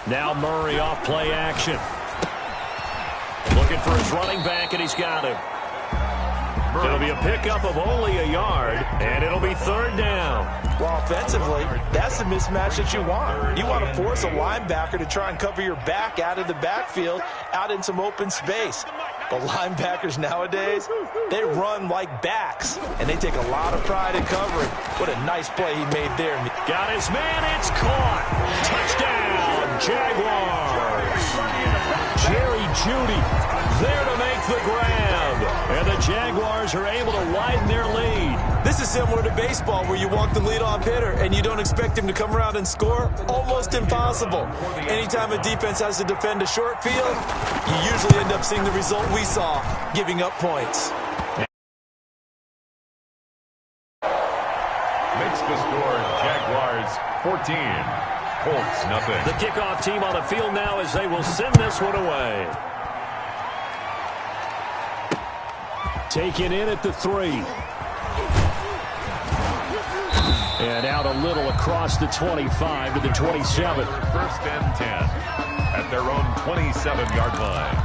Now Murray off play action. Looking for his running back, and he's got him. It'll be a pickup of only a yard, and it'll be third down. Well, offensively, that's the mismatch that you want. You want to force a linebacker to try and cover your back out of the backfield, out in some open space. But linebackers nowadays, they run like backs, and they take a lot of pride in covering. What a nice play he made there. Got his man, it's caught. Touchdown, Jaguars. Jerry Jeudy there to make the grab. And the Jaguars are able to widen their lead. This is similar to baseball where you walk the leadoff hitter and you don't expect him to come around and score. Almost impossible. Anytime a defense has to defend a short field, you usually end up seeing the result we saw, giving up points. Makes the score Jaguars 14, Colts nothing. The kickoff team on the field now as they will send this one away. Taken in at the 3. And out a little across the 25 to the 27. First and 10 at their own 27-yard line.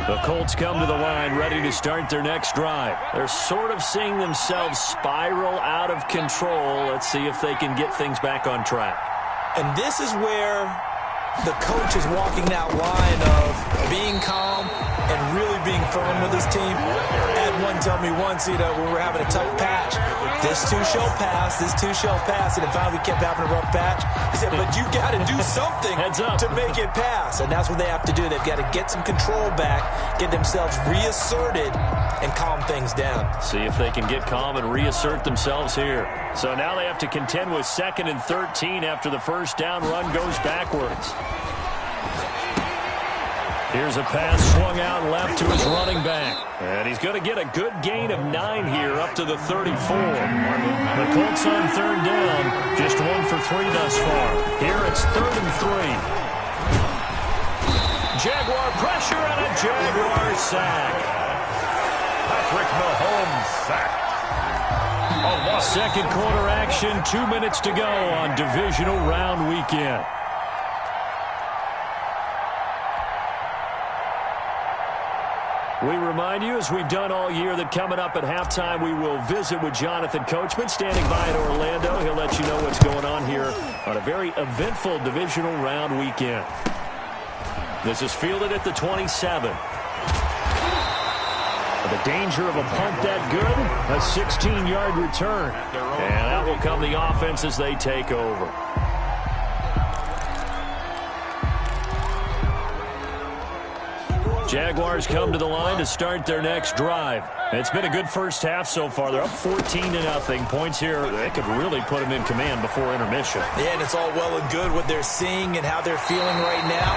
The Colts come to the line ready to start their next drive. They're sort of seeing themselves spiral out of control. Let's see if they can get things back on track. And this is where the coach is walking that line of being calm and really being firm with his team. Had one tell me once, when we're having a tough patch, this too shall pass, this too shall pass. And then finally we kept having a rough patch. He said, but you got to do something to make it pass. And that's what they have to do. They've got to get some control back, get themselves reasserted, and calm things down. See if they can get calm and reassert themselves here. So now they have to contend with 2nd and 13 after the first down run goes backwards. Here's a pass swung out left to his running back. And he's going to get a good gain of 9 here up to the 34. The Colts on third down, just 1 for 3 thus far. Here it's 3rd and 3. Jaguar pressure and a Jaguar sack. Patrick Mahomes sacked. Second quarter action, 2 minutes to go on divisional round weekend. We remind you, as we've done all year, that coming up at halftime, we will visit with Jonathan Coachman, standing by in Orlando. He'll let you know what's going on here on a very eventful divisional round weekend. This is fielded at the 27. The danger of a punt that good, a 16-yard return. And that will come the offense as they take over. Jaguars come to the line to start their next drive. It's been a good first half so far. They're up 14-0. Points here, they could really put them in command before intermission. Yeah, and it's all well and good what they're seeing and how they're feeling right now.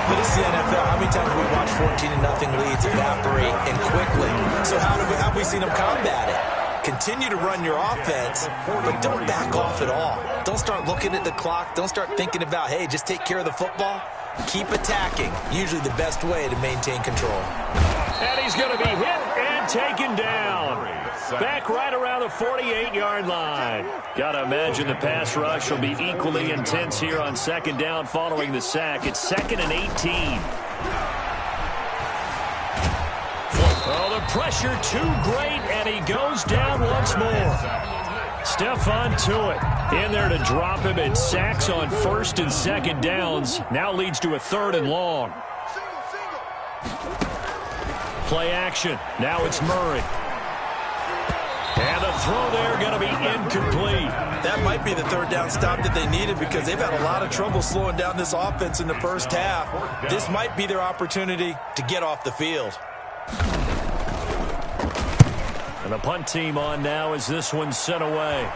But it's the NFL. How many times have we watched 14-0 leads evaporate and quickly? So how have we seen them combat it? Continue to run your offense, but don't back off at all. Don't start looking at the clock. Don't start thinking about, hey, just take care of the football. Keep attacking. Usually the best way to maintain control. And he's going to be hit and taken down. Back right around the 48-yard line. Got to imagine the pass rush will be equally intense here on second down following the sack. It's 2nd and 18. Oh, the pressure too great, and he goes down once more. Stephon Tuitt in there to drop him, and sacks on 1st and 2nd downs. Now leads to a 3rd and long. Play action. Now it's Murray. And the throw there going to be incomplete. That might be the 3rd down stop that they needed because they've had a lot of trouble slowing down this offense in the first half. This might be their opportunity to get off the field. And the punt team on now as this one's sent away.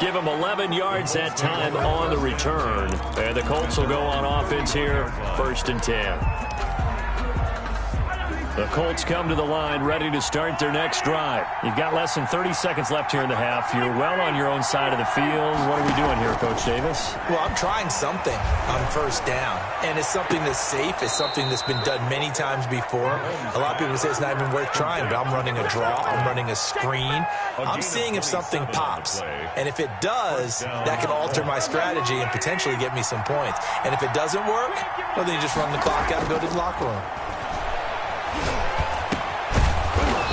Give him 11 yards that time on the return. And the Colts will go on offense here, 1st and 10. The Colts come to the line ready to start their next drive. You've got less than 30 seconds left here in the half. You're well on your own side of the field. What are we doing here, Coach Davis? Well, I'm trying something on first down, and it's something that's safe. It's something that's been done many times before. A lot of people say it's not even worth trying, but I'm running a draw. I'm running a screen. I'm seeing if something pops, and if it does, that can alter my strategy and potentially get me some points. And if it doesn't work, well, then you just run the clock out and go to the locker room.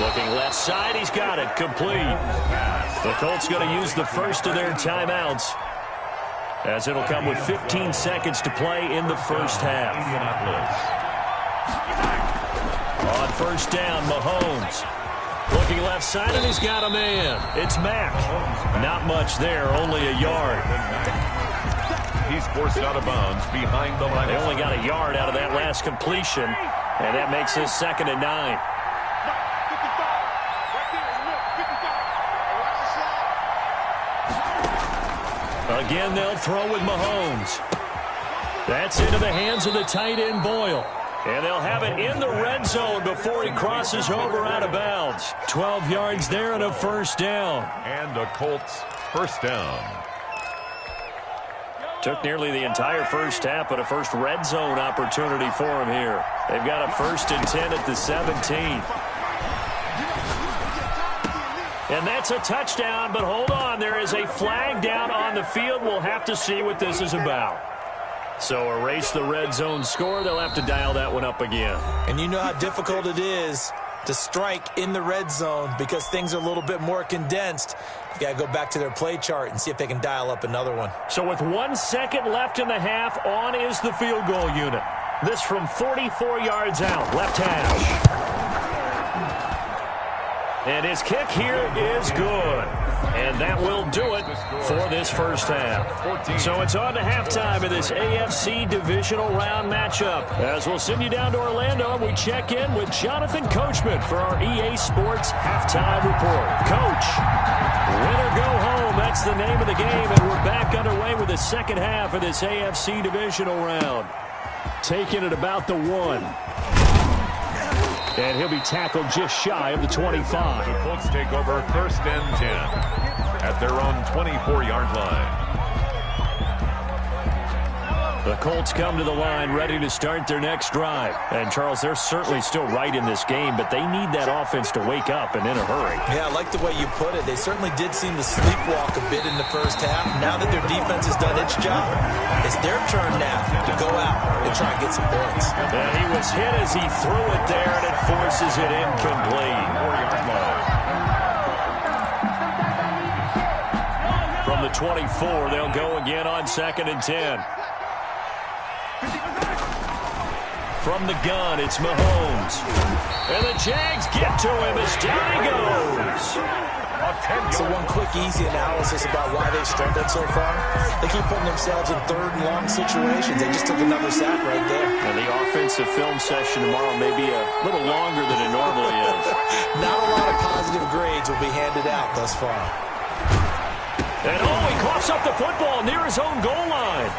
Looking left side, he's got it. Complete. The Colts going to use the first of their timeouts, as it'll come with 15 seconds to play in the first half. On first down, Mahomes. Looking left side, and he's got a man. It's Mack. Not much there, only a yard. He's forced out of bounds behind the line. They only got a yard out of that last completion, and that makes this 2nd and 9. Again, they'll throw with Mahomes. That's into the hands of the tight end, Boyle. And they'll have it in the red zone before he crosses over out of bounds. 12 yards there and a first down. And the Colts first down. Took nearly the entire first half, but a first red zone opportunity for him here. They've got a 1st and 10 at the 17. And that's a touchdown, but hold on. There is a flag down on the field. We'll have to see what this is about. So erase the red zone score. They'll have to dial that one up again. And you know how difficult it is to strike in the red zone because things are a little bit more condensed. You got to go back to their play chart and see if they can dial up another one. So with 1 second left in the half, on is the field goal unit. This from 44 yards out, left hash. And his kick here is good. And that will do it for this first half. So it's on to halftime of this AFC divisional round matchup. As we'll send you down to Orlando, we check in with Jonathan Coachman for our EA Sports Halftime Report. Coach, win or go home, that's the name of the game. And we're back underway with the second half of this AFC divisional round. Taking it about the 1. And he'll be tackled just shy of the 25. The Colts take over 1st and 10 at their own 24-yard line. The Colts come to the line ready to start their next drive. And, Charles, they're certainly still right in this game, but they need that offense to wake up and in a hurry. Yeah, I like the way you put it. They certainly did seem to sleepwalk a bit in the first half. Now that their defense has done its job, it's their turn now to go out and try and get some points. And he was hit as he threw it there, and it forces it incomplete. 4-yard line. From the 24, they'll go again on 2nd and 10. From the gun, it's Mahomes. And the Jags get to him as down he goes. So one quick, easy analysis about why they've struggled so far. They keep putting themselves in 3rd and long situations. They just took another sack right there. And the offensive film session tomorrow may be a little longer than it normally is. Not a lot of positive grades will be handed out thus far. And he coughs up the football near his own goal line.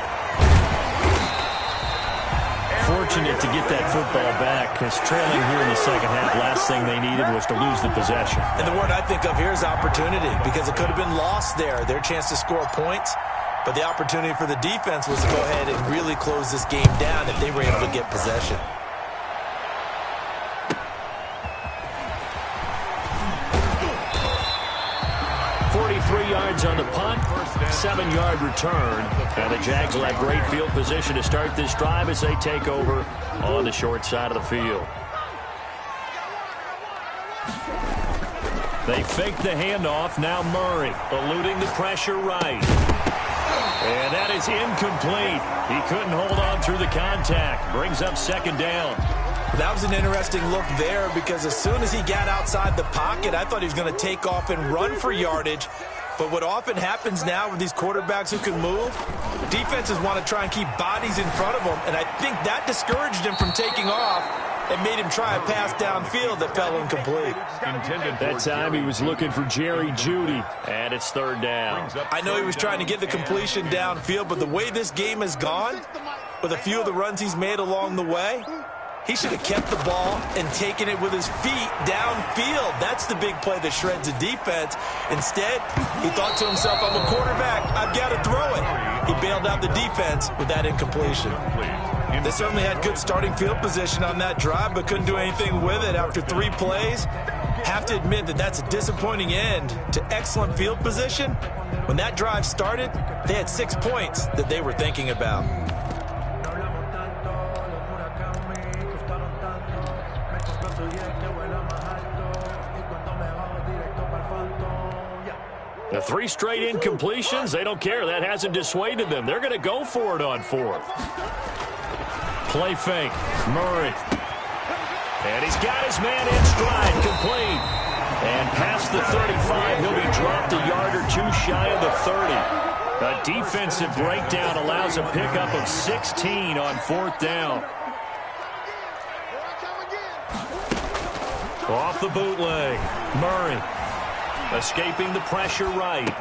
Fortunate to get that football back, because trailing here in the second half, last thing they needed was to lose the possession. And the word I think of here is opportunity, because it could have been lost there, their chance to score points. But the opportunity for the defense was to go ahead and really close this game down if they were able to get possession. Yards on the punt, 7-yard return. And the Jags will have great field position to start this drive as they take over on the short side of the field. They fake the handoff. Now Murray eluding the pressure right. And that is incomplete. He couldn't hold on through the contact. Brings up 2nd down. That was an interesting look there because as soon as he got outside the pocket, I thought he was going to take off and run for yardage. But what often happens now with these quarterbacks who can move, defenses want to try and keep bodies in front of them, and I think that discouraged him from taking off and made him try a pass downfield that fell incomplete. That time he was looking for Jerry Jeudy, and it's 3rd down. I know he was trying to get the completion downfield, but the way this game has gone, with a few of the runs he's made along the way, He should have kept the ball and taken it with his feet downfield. That's the big play that shreds the defense. Instead, he thought to himself, I'm a quarterback. I've got to throw it. He bailed out the defense with that incompletion. They certainly had good starting field position on that drive, but couldn't do anything with it after 3 plays. Have to admit that that's a disappointing end to excellent field position. When that drive started, they had 6 points that they were thinking about. The 3 straight incompletions, they don't care. That hasn't dissuaded them. They're going to go for it on 4th. Play fake. Murray. And he's got his man in stride. Complete. And past the 35, he'll be dropped a yard or 2 shy of the 30. A defensive breakdown allows a pickup of 16 on 4th down. Off the bootleg. Murray. Escaping the pressure right.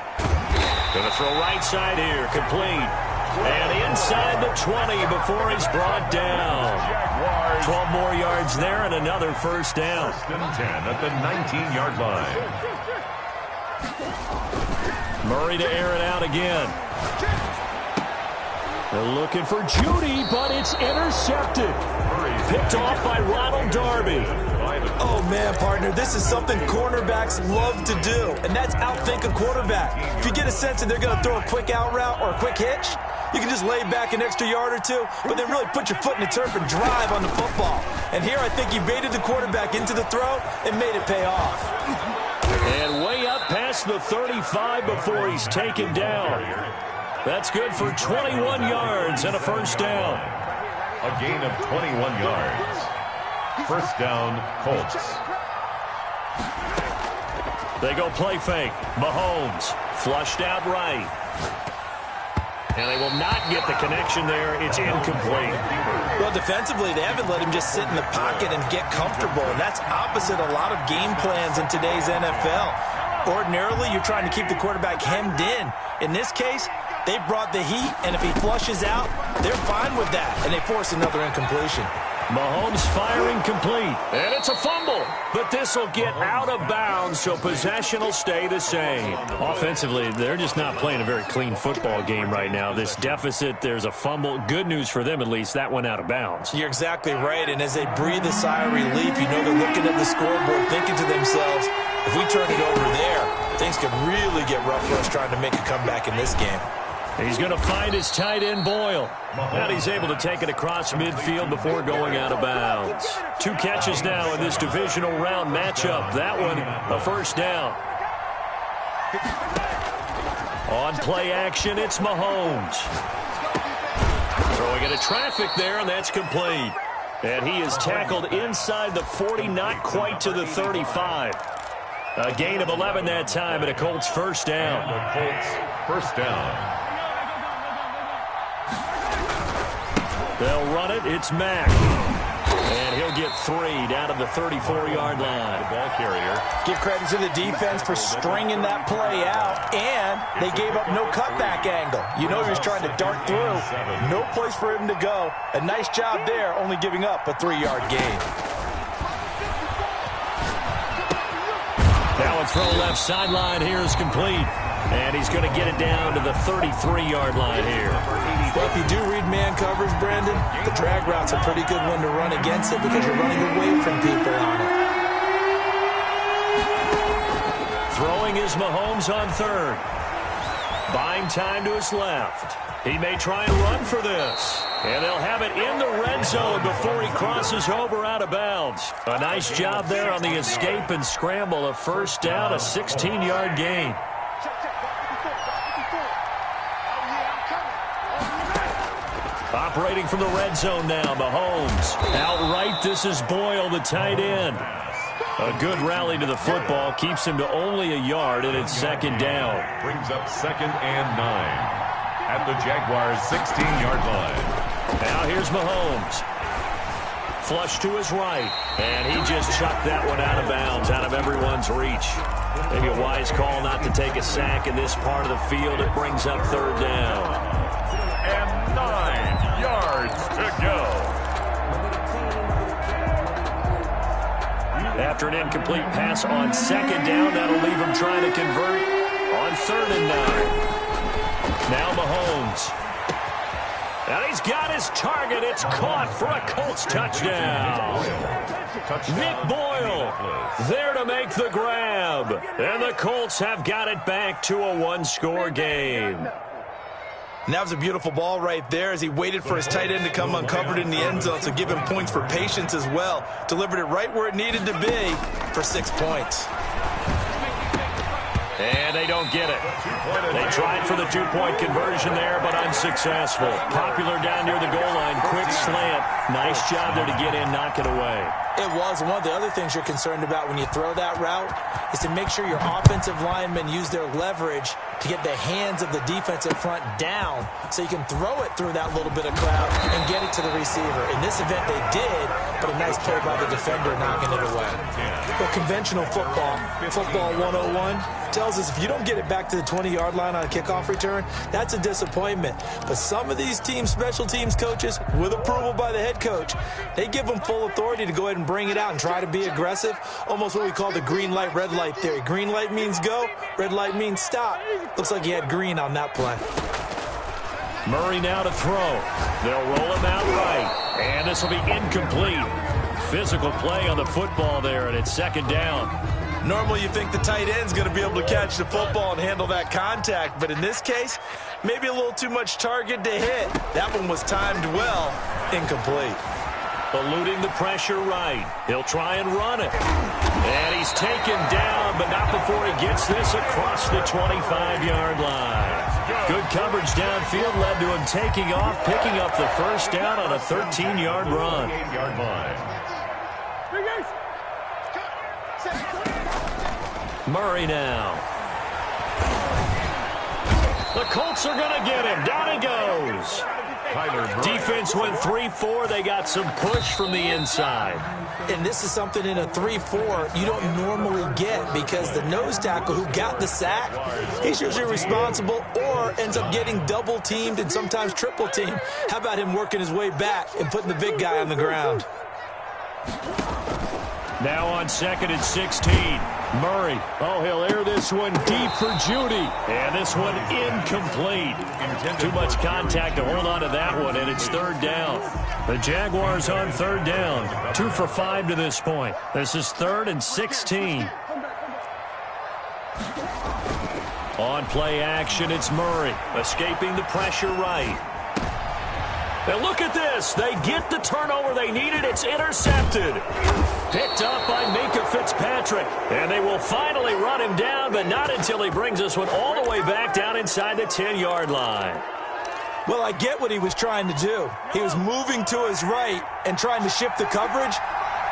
Going to throw right side here. Complete. And inside the 20 before he's brought down. 12 more yards there and another first down. 1st and 10 at the 19-yard line. Murray to air it out again. They're looking for Judy, but it's intercepted. Picked off by Ronald Darby. Oh, man, partner, this is something cornerbacks love to do, and that's outthink a quarterback. If you get a sense that they're going to throw a quick out route or a quick hitch, you can just lay back an extra yard or 2, but then really put your foot in the turf and drive on the football. And here I think he baited the quarterback into the throw and made it pay off. And way up past the 35 before he's taken down. That's good for 21 yards and a first down. A gain of 21 yards. First down, Colts. They go play fake. Mahomes flushed out right. And they will not get the connection there. It's incomplete. Well, defensively, they haven't let him just sit in the pocket and get comfortable. And that's opposite a lot of game plans in today's NFL. Ordinarily, you're trying to keep the quarterback hemmed in. In this case, they brought the heat, and if he flushes out, they're fine with that, and they force another incompletion. Mahomes firing complete, and it's a fumble. But this will get out of bounds, so possession will stay the same. Offensively, they're just not playing a very clean football game right now. This deficit, there's a fumble. Good news for them, at least. That went out of bounds. You're exactly right, and as they breathe a sigh of relief, you know they're looking at the scoreboard, thinking to themselves, if we turn it over there, things could really get rough for us trying to make a comeback in this game. He's going to find his tight end, Boyle. And he's able to take it across midfield before going out of bounds. 2 catches now in this divisional round matchup. That one, a first down. On play action, it's Mahomes. Throwing into traffic there, and that's complete. And he is tackled inside the 40, not quite to the 35. A gain of 11 that time, and a Colts first down. The Colts first down. They'll run it. It's Mack. And he'll get 3 down to the 34-yard line. The ball carrier. Give credit to the defense for stringing that play out, and they gave up no cutback angle. You know he was trying to dart through. No place for him to go. A nice job there, only giving up a 3-yard gain. Now a throw left sideline here is complete. And he's going to get it down to the 33-yard line here. Well, if you do read man coverage, Brandon, the drag route's a pretty good one to run against it because you're running away from people on it. Throwing is Mahomes on 3rd. Buying time to his left. He may try and run for this. And they'll have it in the red zone before he crosses over out of bounds. A nice job there on the escape and scramble. A first down, a 16-yard gain. Operating from the red zone now, Mahomes. Outright, this is Boyle, the tight end. A good rally to the football, keeps him to only a yard, and it's second down. Brings up 2nd and 9 at the Jaguars' 16-yard line. Now here's Mahomes. Flush to his right, and he just chucked that one out of bounds, out of everyone's reach. Maybe a wise call not to take a sack in this part of the field. It brings up 3rd down. And 9 yards to go. after an incomplete pass on second down. That'll leave him trying to convert on 3rd and 9. Now Mahomes. And he's got his target. It's caught for a Colts touchdown. Nick Boyle there to make the grab. And the Colts have got it back to a one-score game. And that was a beautiful ball right there as he waited for his tight end to come uncovered in the end zone, so give him points for patience as well. Delivered it right where it needed to be for 6 points. And they don't get it. They tried for the two-point conversion there, but unsuccessful. Popular down near the goal line. Quick slant. Nice job there to get in, knock it away. It was. One of the other things you're concerned about when you throw that route is to make sure your offensive linemen use their leverage to get the hands of the defensive front down so you can throw it through that little bit of crowd and get it to the receiver. In this event, they did, but a nice play by the defender knocking it away. Well, conventional football 101, tells us if you don't get it back to the 20-yard line on a kickoff return, that's a disappointment. But some of these teams, special teams coaches, with approval by the head coach, they give them full authority to go ahead and bring it out and try to be aggressive, almost what we call the green light, red light theory. Green light means go, red light means stop. Looks like he had green on that play. Murray now to throw. They'll roll him out right. And this will be incomplete. Physical play on the football there, and it's 2nd down. Normally you think the tight end's going to be able to catch the football and handle that contact, but in this case, maybe a little too much target to hit. That one was timed well, incomplete. Eluding the pressure right. He'll try and run it. And he's taken down, but not before he gets this across the 25-yard line. Good coverage downfield led to him taking off, picking up the 1st down on a 13-yard run. Murray now. The Colts are going to get him. Down he goes. Defense went 3-4. They got some push from the inside. And this is something in a 3-4 you don't normally get because the nose tackle who got the sack, he's usually responsible or ends up getting double-teamed and sometimes triple-teamed. How about him working his way back and putting the big guy on the ground? Now on 2nd and 16. Murray. Oh, he'll air this one deep for Judy. And this one incomplete. Too much contact to hold on to that one, and it's 3rd down. The Jaguars on 3rd down. 2 for 5 to this point. This is 3rd and 16. On play action, it's Murray. Escaping the pressure right. And look at this. They get the turnover they needed. It's intercepted. Picked up by Minka Fitzpatrick. And they will finally run him down, but not until he brings this one all the way back down inside the 10-yard line. Well, I get what he was trying to do. He was moving to his right and trying to shift the coverage,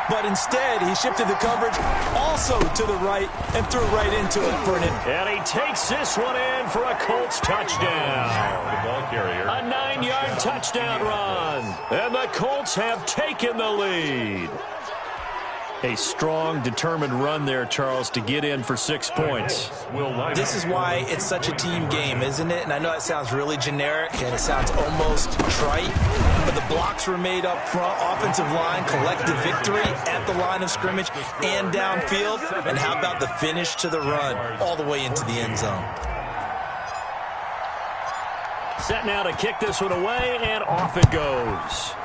but instead he shifted the coverage also to the right and threw right into it for an in. And he takes this one in for a Colts touchdown. The ball carrier. A 9-yard touchdown run. And the Colts have taken the lead. A strong, determined run there, Charles, to get in for 6 points. This is why it's such a team game, isn't it? And I know it sounds really generic and it sounds almost trite, but the blocks were made up front, offensive line, collective victory at the line of scrimmage and downfield. And how about the finish to the run all the way into the end zone? Set now to kick this one away, and off it goes.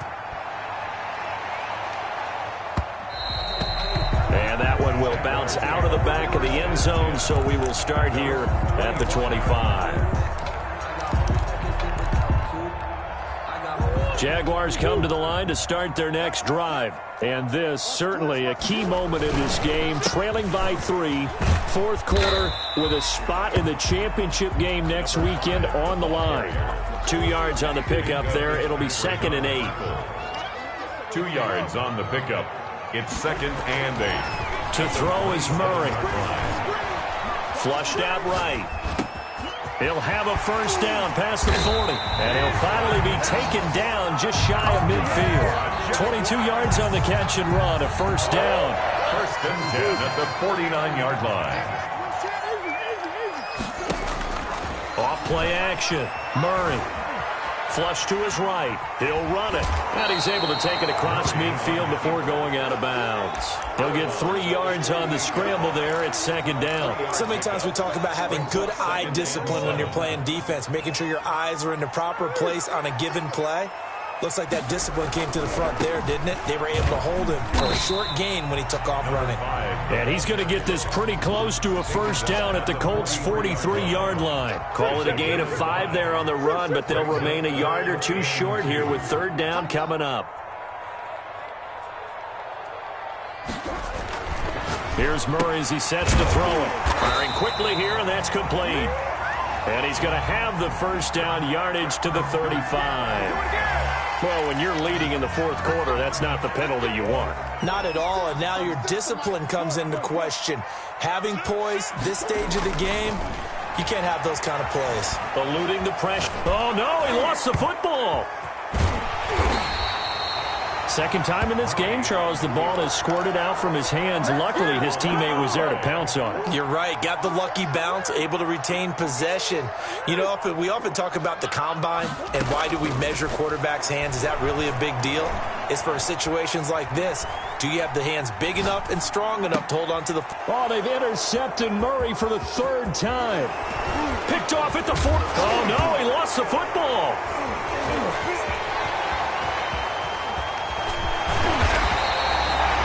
And that one will bounce out of the back of the end zone, so we will start here at the 25. Jaguars come to the line to start their next drive. And this, certainly a key moment in this game, trailing by 3, 4th quarter, with a spot in the championship game next weekend on the line. 2 yards on the pickup there. It'll be 2nd and 8. 2 yards on the pickup. It's 2nd and 8. To throw is Murray. Flushed out right. He'll have a 1st down past the 40. And he'll finally be taken down just shy of midfield. 22 yards on the catch and run, a 1st down. 1st and 10 at the 49-yard line. Off play action. Murray. Flush to his right. He'll run it. And he's able to take it across midfield before going out of bounds. He'll get 3 yards on the scramble there. It's second down. So many times we talk about having good eye discipline when you're playing defense, making sure your eyes are in the proper place on a given play. Looks like that discipline came to the front there, didn't it? They were able to hold him for a short gain when he took off running. And he's going to get this pretty close to a first down at the Colts' 43-yard line. Call it a gain of 5 there on the run, but they'll remain a yard or 2 short here with third down coming up. Here's Murray as he sets to throw it. Firing quickly here, and that's complete. And he's going to have the first down yardage to the 35. Well, when you're leading in the fourth quarter, that's not the penalty you want. Not at all, and now your discipline comes into question. Having poise this stage of the game, you can't have those kind of plays. Eluding the pressure. Oh, no, he lost the football. Second time in this game, Charles, the ball has squirted out from his hands. Luckily, his teammate was there to pounce on it. You're right. Got the lucky bounce, able to retain possession. You know, we often talk about the combine and why do we measure quarterbacks' hands. Is that really a big deal? It's for situations like this. Do you have the hands big enough and strong enough to hold on to the... Oh, they've intercepted Murray for the 3rd time. Picked off at the 4th. Oh, no, he lost the football.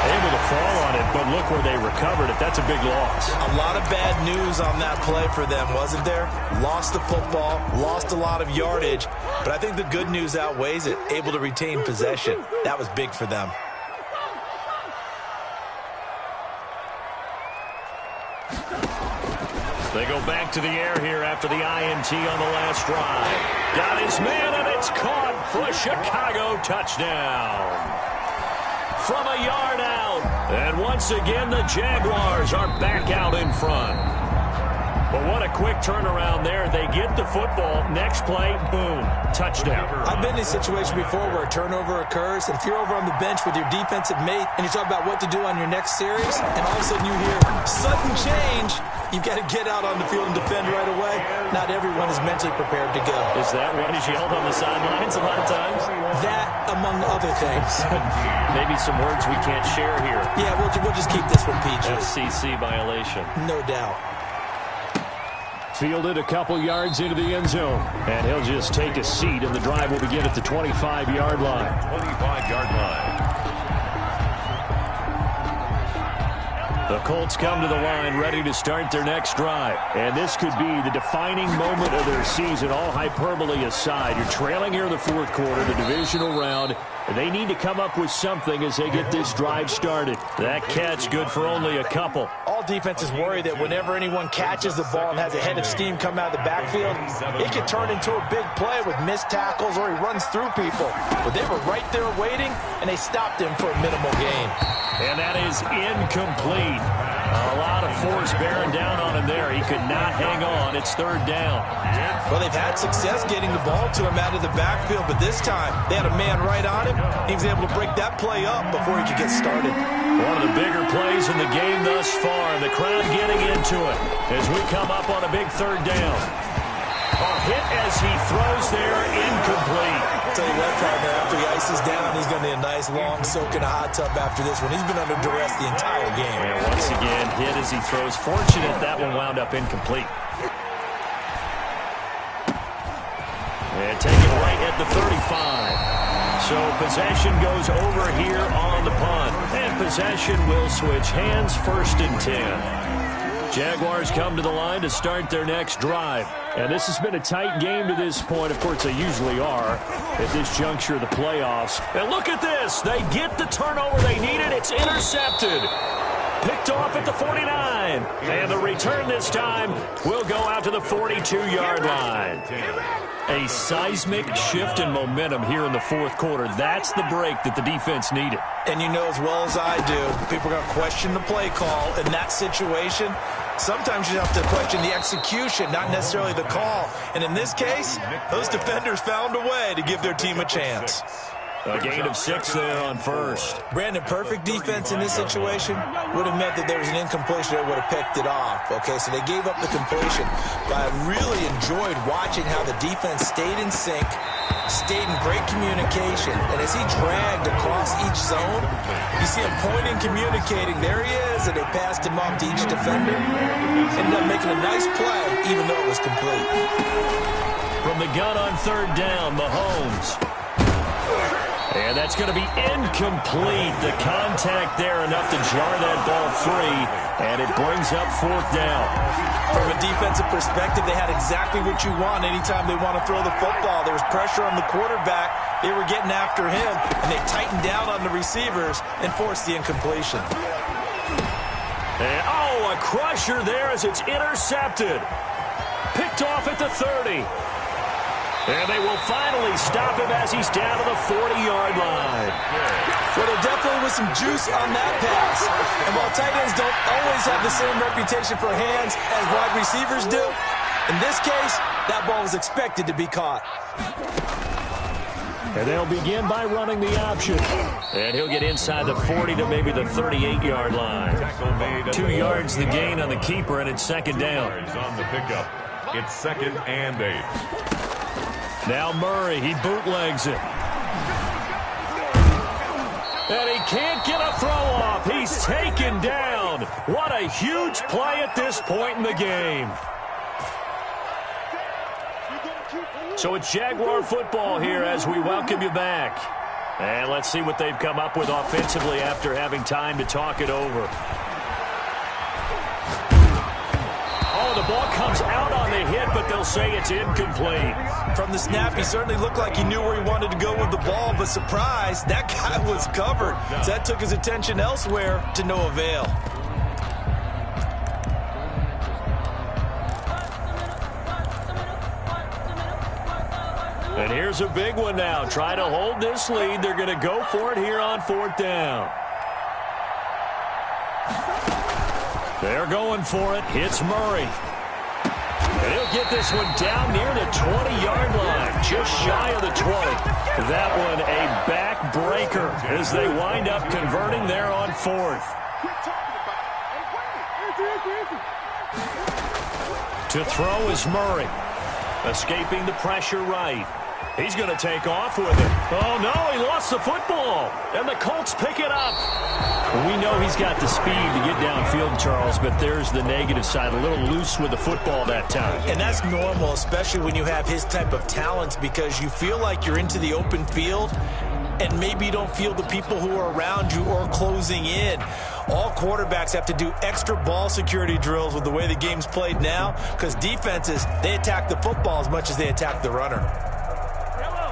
Able to fall on it, but look where they recovered it. That's a big loss. A lot of bad news on that play for them, wasn't there? Lost the football, lost a lot of yardage, but I think the good news outweighs it. Able to retain possession. That was big for them. They go back to the air here after the INT on the last drive. Got his man, and it's caught for a Chicago touchdown. From a yard out. And once again, the Jaguars are back out in front. But what a quick turnaround there. They get the football. Next play, boom, touchdown. I've been in a situation before where a turnover occurs, and if you're over on the bench with your defensive mate and you talk about what to do on your next series, and all of a sudden you hear sudden change, you've got to get out on the field and defend right away. Not everyone is mentally prepared to go. Is that what is yelled on the sidelines a lot of times? That, among other things. Maybe some words we can't share here. Yeah, we'll just keep this one PG. SEC violation. No doubt. Fielded a couple yards into the end zone. And he'll just take a seat, and the drive will begin at the 25-yard line. 25-yard line. The Colts come to the line ready to start their next drive. And this could be the defining moment of their season, all hyperbole aside. You're trailing here in the fourth quarter, the divisional round. And they need to come up with something as they get this drive started. That catch good for only a couple. All defenses worry that whenever anyone catches the ball and has a head of steam come out of the backfield, it could turn into a big play with missed tackles or he runs through people. But they were right there waiting, and they stopped him for a minimal gain. And that is incomplete. A lot of force bearing down on him there. He could not hang on. It's third down. Well, they've had success getting the ball to him out of the backfield, but this time they had a man right on him. He was able to break that play up before he could get started. One of the bigger plays in the game thus far. The crowd getting into it as we come up on a big third down. A hit as he throws there, incomplete. I'll tell you what, partner, after he ices down, he's going to need a nice long soak in a hot tub after this one. He's been under duress the entire game. And once again, hit as he throws. Fortunate that one wound up incomplete. And taken right at the 35. So possession goes over here on the punt. And possession will switch hands, 1st and 10. Jaguars come to the line to start their next drive. And this has been a tight game to this point. Of course, they usually are at this juncture of the playoffs. And look at this. They get the turnover they needed. It's intercepted. Picked off at the 49. And the return this time will go out to the 42-yard line. A seismic shift in momentum here in the fourth quarter. That's the break that the defense needed. And you know as well as I do, people are going to question the play call in that situation. Sometimes you have to question the execution, not necessarily the call. And in this case, those defenders found a way to give their team a chance. A gain of 6 there on first. Brandon, perfect defense in this situation would have meant that there was an incompletion that would have picked it off. Okay, so they gave up the completion. But I really enjoyed watching how the defense stayed in sync, stayed in great communication. And as he dragged across each zone, you see him pointing, communicating. There he is, and they passed him off to each defender. Ended up making a nice play, even though it was complete. From the gun on third down, Mahomes. And that's going to be incomplete. The contact there enough to jar that ball free, and it brings up fourth down. From a defensive perspective, they had exactly what you want anytime they want to throw the football. There was pressure on the quarterback. They were getting after him, and they tightened down on the receivers and forced the incompletion. And, a crusher there as it's intercepted. Picked off at the 30. And they will finally stop him as he's down to the 40-yard line. Well, there definitely was some juice on that pass. And while tight ends don't always have the same reputation for hands as wide receivers do, in this case, that ball was expected to be caught. And they'll begin by running the option. And he'll get inside the 40 to maybe the 38-yard line. 2 yards the gain on the keeper, and it's second down. On the pickup, it's 2nd and 8. Now Murray, he bootlegs it. And he can't get a throw off. He's taken down. What a huge play at this point in the game. So it's Jaguar football here as we welcome you back. And let's see what they've come up with offensively after having time to talk it over. The ball comes out on the hit, but they'll say it's incomplete. From the snap, he certainly looked like he knew where he wanted to go with the ball, but surprise, that guy was covered. So that took his attention elsewhere to no avail. And here's a big one now. Try to hold this lead. They're going to go for it here on fourth down. They're going for it. Hits Murray. And he'll get this one down near the 20-yard line, just shy of the 20. That one a back-breaker as they wind up converting there on fourth. To throw is Murray. Escaping the pressure right. He's going to take off with it. Oh, no, he lost the football. And the Colts pick it up. We know he's got the speed to get downfield, Charles, but there's the negative side. A little loose with the football that time. And that's normal, especially when you have his type of talent, because you feel like you're into the open field and maybe you don't feel the people who are around you or closing in. All quarterbacks have to do extra ball security drills with the way the game's played now, because defenses, they attack the football as much as they attack the runner.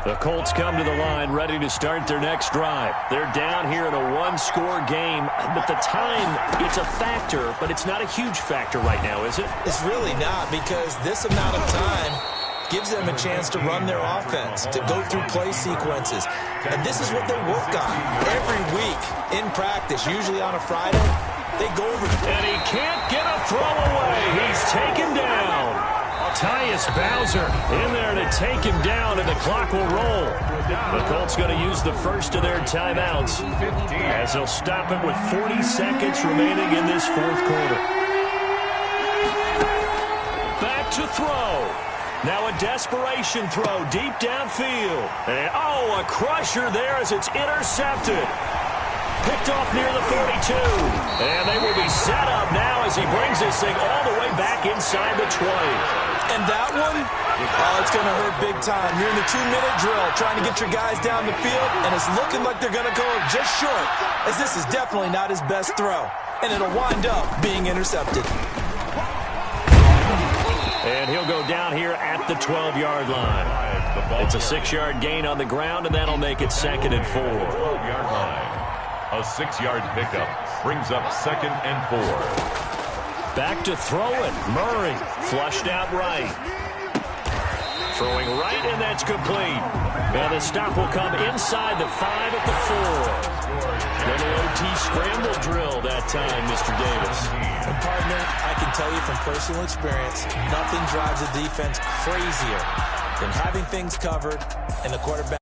The Colts come to the line ready to start their next drive. They're down here in a one-score game, but the time, it's a factor, but it's not a huge factor right now, is it? It's really not, because this amount of time gives them a chance to run their offense, to go through play sequences. And this is what they work on every week in practice, usually on a Friday. They go over. And he can't get a throw away. He's taken down. Tyus Bowser in there to take him down, and the clock will roll. The Colts going to use the first of their timeouts as they'll stop it with 40 seconds remaining in this fourth quarter. Back to throw. Now a desperation throw deep downfield. And, a crusher there as it's intercepted. Picked off near the 42. And they will be set up now as he brings this thing all the way back inside the 20. And that one, it's going to hurt big time. You're in the 2-minute drill trying to get your guys down the field, and it's looking like they're going to go just short, as this is definitely not his best throw. And it'll wind up being intercepted. And he'll go down here at the 12-yard line. It's a 6-yard gain on the ground, and that'll make it 2nd and 4. 12-yard line. A 6-yard pickup brings up 2nd and 4. Back to throw it. Murray flushed out right. Throwing right, and that's complete. And the stop will come inside the 5 at the 4. Little OT scramble drill that time, Mr. Davis. And partner, I can tell you from personal experience, nothing drives a defense crazier than having things covered and the quarterback